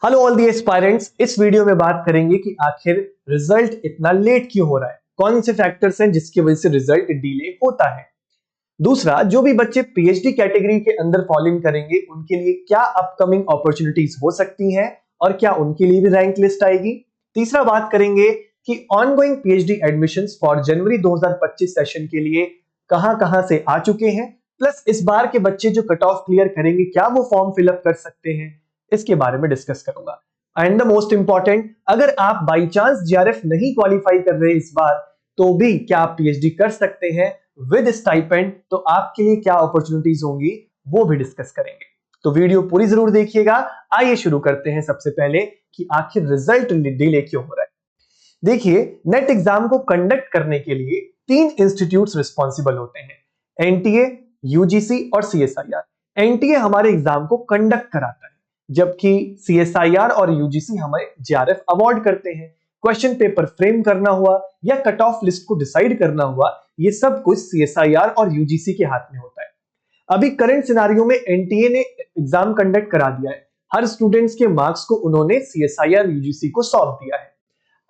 Hello all the aspirants. इस video में बात करेंगे कि आखिर रिजल्ट इतना लेट क्यों हो रहा है, कौन से फैक्टर्स हैं जिसकी वजह से रिजल्ट डिले होता है। दूसरा, जो भी बच्चे पीएचडी कैटेगरी के अंदर फॉलो इन करेंगे उनके लिए क्या अपकमिंग अपॉर्चुनिटीज हो सकती हैं और क्या उनके लिए भी रैंक लिस्ट आएगी। तीसरा, बात करेंगे कि ongoing PhD admissions for January 2025 session के लिए कहां-कहां से आ चुके हैं, प्लस इस बार के बच्चे जो कट ऑफ क्लियर करेंगे क्या वो फॉर्म फिलअप कर सकते हैं, इसके बारे में डिस्कस करूंगा। एंड द मोस्ट इंपॉर्टेंट, अगर आप बाई चांस जीआरएफ नहीं क्वालिफाई कर रहे इस बार, तो भी क्या आप पीएचडी कर सकते हैं विद स्टाइपेंड, तो आपके लिए क्या अपॉर्चुनिटीज होंगी वो भी डिस्कस करेंगे। तो वीडियो पूरी जरूर देखिएगा। आइए शुरू करते हैं सबसे पहले कि आखिर रिजल्ट डिले क्यों हो रहा है। देखिए, नेट एग्जाम को कंडक्ट करने के लिए 3 इंस्टीट्यूट्स रिस्पॉन्सिबल होते हैं, एनटीए, यूजीसी और सीएसआईआर। एनटीए हमारे एग्जाम को कंडक्ट कराता है, जबकि सीएसआईआर और यूजीसी हमें जीआरएफ अवार्ड करते हैं। क्वेश्चन पेपर फ्रेम करना हुआ या कट ऑफ लिस्ट को डिसाइड करना हुआ, ये सब कुछ सीएसआईआर और यूजीसी के हाथ में होता है। अभी करंट सिनारियो में एनटीए ने एग्जाम कंडक्ट करा दिया है, हर स्टूडेंट्स के मार्क्स को उन्होंने सीएसआईआर यूजीसी को सौंप दिया है।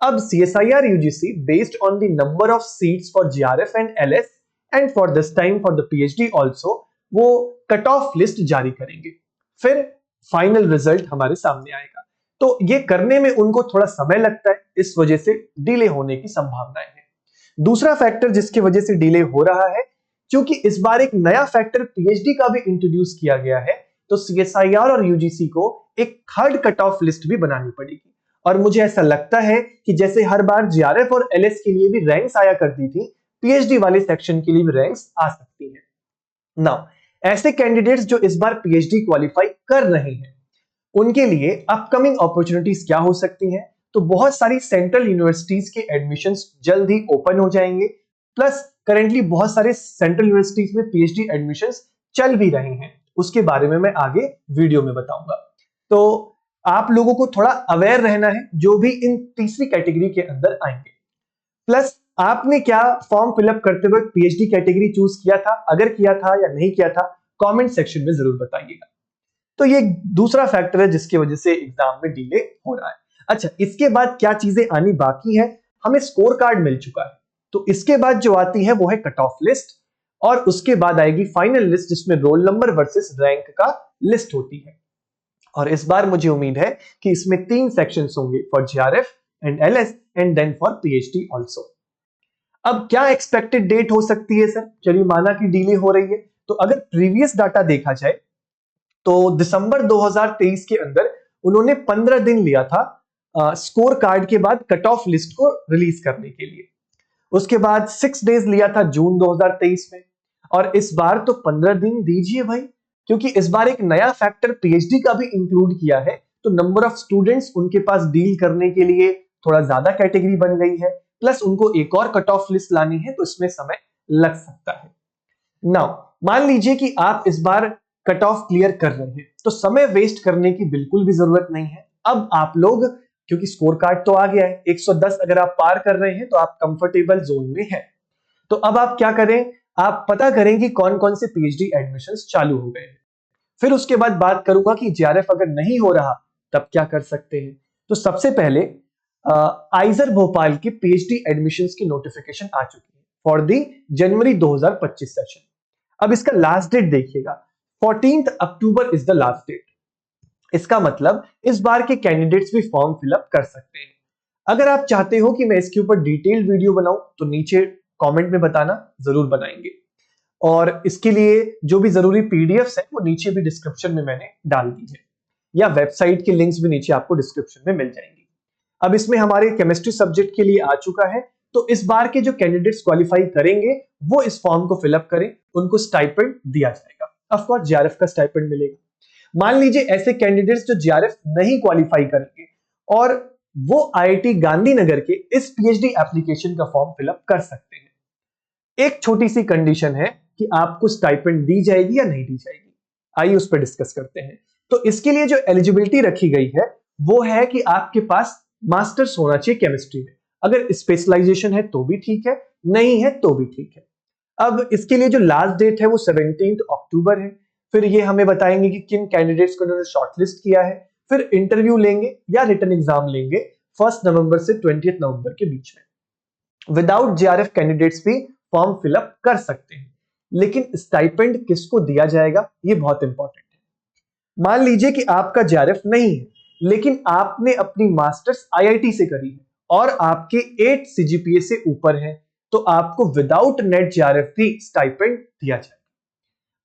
अब CSIR UGC based on the number of seats for JRF and LS and for this time for the PhD also, वो कट ऑफ लिस्ट जारी करेंगे, फिर फाइनल रिजल्ट हमारे सामने आएगा। तो ये करने में उनको थोड़ा समय लगता है, इस वजह से डिले होने की संभावनाएं हैं। दूसरा फैक्टर जिसकी वजह से डिले हो रहा है, क्योंकि इस बार एक नया फैक्टर पीएचडी का भी इंट्रोड्यूस किया गया है, तो सीएसआईआर और यूजीसी को एक थर्ड कट ऑफ लिस्ट भी बनानी पड़ेगी। और मुझे ऐसा लगता है कि जैसे हर बार जीआरएफ और एलएस के लिए भी रैंक्स आया करती थी, पीएचडी वाले सेक्शन के लिए भी रैंक्स आ सकती हैं। नाउ, ऐसे कैंडिडेट्स जो इस बार पीएचडी क्वालिफाई कर रहे हैं, उनके लिए अपकमिंग अपॉर्चुनिटीज क्या हो सकती हैं? तो बहुत सारी सेंट्रल यूनिवर्सिटीज के एडमिशंस जल्द ही ओपन हो जाएंगे, प्लस करेंटली बहुत सारे सेंट्रल यूनिवर्सिटीज में पीएचडी एडमिशंस चल भी रहे हैं, उसके बारे में मैं आगे वीडियो में बताऊंगा। तो आप लोगों को थोड़ा अवेयर रहना है जो भी इन तीसरी कैटेगरी के अंदर आएंगे। प्लस आपने क्या फॉर्म फिलअप करते वक्त पीएचडी कैटेगरी चूज किया था, अगर किया था या नहीं किया था, कमेंट सेक्शन में जरूर बताइएगा। तो ये दूसरा फैक्टर है जिसकी वजह से एग्जाम में डिले हो रहा है। अच्छा, इसके बाद क्या चीजें आनी बाकी है? हमें स्कोर कार्ड मिल चुका है, तो इसके बाद जो आती है वो है कट ऑफ लिस्ट, और उसके बाद आएगी फाइनल लिस्ट जिसमें रोल नंबर वर्सेस रैंक का लिस्ट होती है। और इस बार मुझे उम्मीद है कि इसमें 3 सेक्शंस होंगे, for JRF and LS and then for PhD also. अब क्या एक्सपेक्टेड डेट हो सकती है सर? चलिए माना कि डिले हो रही है, तो अगर प्रीवियस डाटा देखा जाए तो दिसंबर 2023 के अंदर उन्होंने 15 दिन लिया था स्कोर कार्ड के बाद कट ऑफ लिस्ट को रिलीज करने के लिए। उसके बाद 6 डेज लिया था जून 2023 में, और इस बार तो 15 दिन दीजिए भाई, क्योंकि इस बार एक नया फैक्टर पीएचडी का भी इंक्लूड किया है, तो नंबर ऑफ स्टूडेंट्स उनके पास डील करने के लिए थोड़ा ज्यादा कैटेगरी बन गई है, प्लस उनको एक और कट ऑफ लिस्ट लानी है, तो इसमें समय लग सकता है। नाउ, मान लीजिए कि आप इस बार कट ऑफ क्लियर कर रहे हैं, तो समय वेस्ट करने की बिल्कुल भी जरूरत नहीं है। अब आप लोग, क्योंकि स्कोर कार्ड तो आ गया है, 110 अगर आप पार कर रहे हैं तो आप कंफर्टेबल जोन में हैं। तो अब आप क्या करें? आप पता करें कि कौन कौन से पीएचडी एडमिशंस चालू हो गए हैं। फिर उसके बाद बात करूंगा कि जीआरएफ अगर नहीं हो रहा तब क्या कर सकते हैं। तो सबसे पहले आइजर भोपाल की पीएचडी एडमिशंस की नोटिफिकेशन आ चुकी है फॉर दी जनवरी 2025 सेशन। अब इसका लास्ट डेट देखिएगा, 14 October is the last date. इसका मतलब इस बार के कैंडिडेट्स भी फॉर्म फिलअप कर सकते हैं। अगर आप चाहते हो कि मैं इसके ऊपर डिटेल्ड वीडियो बनाऊं तो नीचे कमेंट में बताना, जरूर बनाएंगे। और इसके लिए जो भी जरूरी पीडीएफ्स हैं वो नीचे भी डिस्क्रिप्शन में मैंने डाल दी है, या वेबसाइट के लिंक्स भी नीचे आपको डिस्क्रिप्शन में मिल जाएंगे। अब इसमें हमारे केमिस्ट्री सब्जेक्ट के लिए आ चुका है, तो इस बार के जो कैंडिडेट्स क्वालिफाई करेंगे वो इस फॉर्म को फिलअप करें, उनको स्टाइपेंड दिया जाएगा। ऑफ कोर्स जीआरएफ का स्टाइपेंड मिलेगा। मान लीजिए ऐसे कैंडिडेट्स जो जीआरएफ नहीं क्वालिफाई करेंगे और वो आईआईटी गांधीनगर के इस पीएचडी एप्लीकेशन का फॉर्म फिलअप कर सकते हैं। एक छोटी सी कंडीशन है कि आपको स्टाइपेंड दी जाएगी या नहीं दी जाएगी, आइए उस पर डिस्कस करते हैं। तो इसके लिए जो एलिजिबिलिटी रखी गई है वो है कि आपके पास मास्टर्स होना चाहिए केमिस्ट्री में। अगर स्पेशलाइजेशन है तो भी ठीक है, नहीं है तो भी ठीक है। अब इसके लिए जो लास्ट डेट है वो 17 अक्टूबर है। फिर ये हमें बताएंगे कि किन कैंडिडेट्स को उन्होंने शॉर्टलिस्ट किया है, फिर इंटरव्यू लेंगे या रिटन एग्जाम लेंगे 1 नवंबर से 20 नवंबर के बीच में। विदाउट जेआरएफ कैंडिडेट्स भी फॉर्म फिलअप कर सकते हैं, लेकिन स्टाइपेंड किसको दिया जाएगा ये बहुत इंपॉर्टेंट है। मान लीजिए कि आपका जेआरएफ नहीं है, लेकिन आपने अपनी मास्टर्स आईआईटी से करी है और आपके 8 सीजीपीए से ऊपर है, तो आपको विदाउट नेट जेआरएफ भी स्टाइपेंड दिया जाएगा।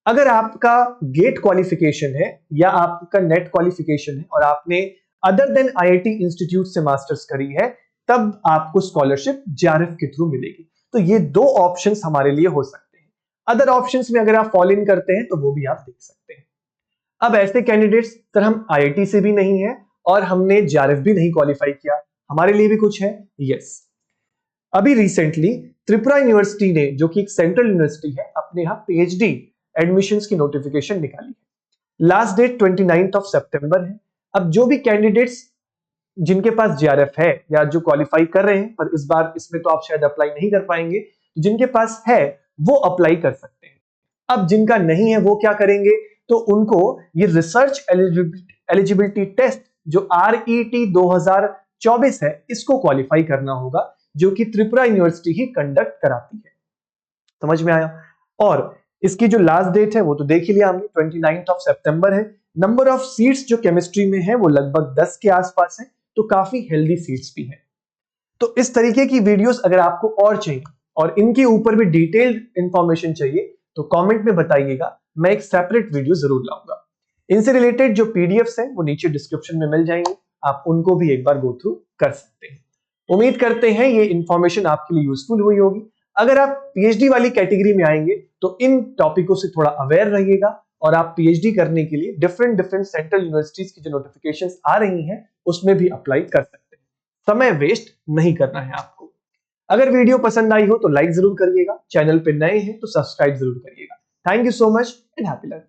अगर आपका गेट क्वालिफिकेशन है या आपका नेट क्वालिफिकेशन है और आपने अदर देन आईआईटी इंस्टीट्यूट से मास्टर्स करी है, तब आपको स्कॉलरशिप जेआरएफ के थ्रू मिलेगी। तो ये 2 ऑप्शंस हमारे लिए हो सकते हैं। अदर ऑप्शंस में अगर आप फॉल इन करते हैं तो वो भी आप देख सकते हैं। अब ऐसे कैंडिडेट्स अगर हम आईआईटी से भी नहीं है और हमने जेआरएफ भी नहीं क्वालिफाई किया, हमारे लिए भी कुछ है। यस, अभी रिसेंटली त्रिपुरा यूनिवर्सिटी ने, जो कि एक सेंट्रल यूनिवर्सिटी है, अपने यहां पीएचडी एडमिशंस की नोटिफिकेशन निकाली है। लास्ट डेट 29 सितंबर है। अब जो भी कैंडिडेट्स जिनके पास जेआरएफ है या जो क्वालिफाई कर रहे हैं, पर इस बार इसमें तो आप शायद अप्लाई नहीं कर पाएंगे, जिनके पास है वो अप्लाई कर सकते हैं। अब जिनका नहीं है वो क्या करेंगे, तो उनको ये रिसर्च एलिजिबिलिटी टेस्ट जो RET 2024 है, इसको क्वालिफाई करना होगा, जो कि त्रिपुरा यूनिवर्सिटी ही कंडक्ट कराती है। समझ में आया? और इसकी जो लास्ट डेट है वो तो देख ही लिया हमने, 29 सितंबर है। नंबर ऑफ सीट्स जो केमिस्ट्री में है वो लगभग 10 के आसपास है, तो काफी हेल्दी सीट्स भी है। तो इस तरीके की वीडियोस अगर आपको और चाहिए और इनके ऊपर भी डिटेल्ड इंफॉर्मेशन चाहिए तो कमेंट में बताइएगा, मैं एक सेपरेट वीडियो जरूर लाऊंगा। इनसे रिलेटेड जो पीडीएफ्स हैं वो नीचे डिस्क्रिप्शन में मिल जाएंगे, आप उनको भी एक बार गो थ्रू कर सकते हैं। उम्मीद करते हैं ये इंफॉर्मेशन आपके लिए यूजफुल हुई होगी। अगर आप पीएचडी वाली कैटेगरी में आएंगे तो इन टॉपिकों से थोड़ा अवेयर रहिएगा और आप पीएचडी करने के लिए डिफरेंट सेंट्रल यूनिवर्सिटीज की जो नोटिफिकेशंस आ रही हैं उसमें भी अप्लाई कर सकते हैं। समय वेस्ट नहीं करना है आपको। अगर वीडियो पसंद आई हो तो लाइक जरूर करिएगा, चैनल पे नए हैं तो सब्सक्राइब जरूर करिएगा। Thank you so much and happy learning.